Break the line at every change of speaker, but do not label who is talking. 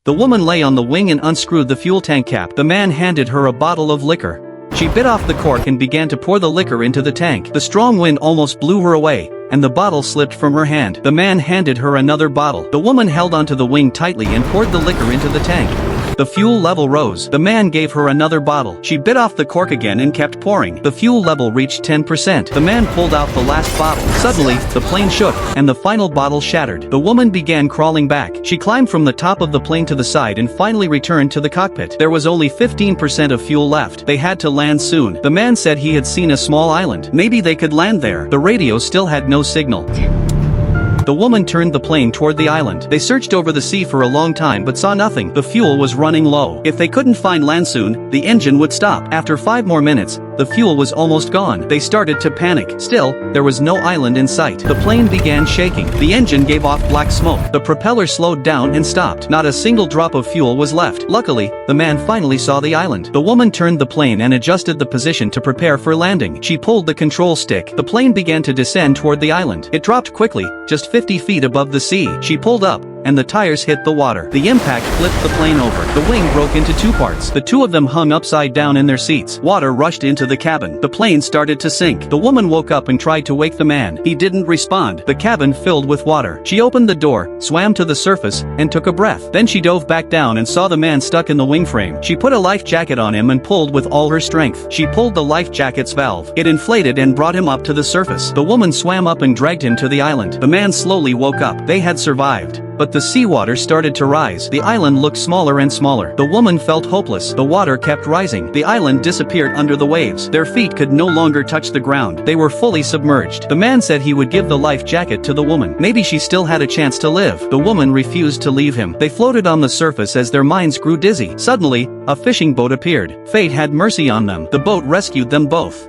The woman lay on the wing and unscrewed the fuel tank cap. The man handed her a bottle of liquor. She bit off the cork and began to pour the liquor into the tank. The strong wind almost blew her away, and the bottle slipped from her hand. The man handed her another bottle. The woman held onto the wing tightly and poured the liquor into the tank. The fuel level rose. The man gave her another bottle. She bit off the cork again and kept pouring. The fuel level reached 10%. The man pulled out the last bottle. Suddenly, the plane shook, and the final bottle shattered. The woman began crawling back. She climbed from the top of the plane to the side and finally returned to the cockpit. There was only 15% of fuel left. They had to land soon. The man said he had seen a small island. Maybe they could land there. The radio still had no signal. The woman turned the plane toward the island. They searched over the sea for a long time but saw nothing. The fuel was running low. If they couldn't find land soon, the engine would stop. After 5 more minutes, the fuel was almost gone. They started to panic. Still, there was no island in sight. The plane began shaking. The engine gave off black smoke. The propeller slowed down and stopped. Not a single drop of fuel was left. Luckily, the man finally saw the island. The woman turned the plane and adjusted the position to prepare for landing. She pulled the control stick. The plane began to descend toward the island. It dropped quickly, just 50 feet above the sea. She pulled up, and the tires hit the water. The impact flipped the plane over. The wing broke into 2 parts. The 2 of them hung upside down in their seats. Water rushed into the cabin. The plane started to sink. The woman woke up and tried to wake the man. He didn't respond. The cabin filled with water. She opened the door, swam to the surface, and took a breath. Then she dove back down and saw the man stuck in the wing frame. She put a life jacket on him and pulled with all her strength. She pulled the life jacket's valve. It inflated and brought him up to the surface. The woman swam up and dragged him to the island. The man slowly woke up. They had survived. But the seawater started to rise. The island looked smaller and smaller. The woman felt hopeless. The water kept rising. The island disappeared under the waves. Their feet could no longer touch the ground. They were fully submerged. The man said he would give the life jacket to the woman. Maybe she still had a chance to live. The woman refused to leave him. They floated on the surface as their minds grew dizzy. Suddenly, a fishing boat appeared. Fate had mercy on them. The boat rescued them both.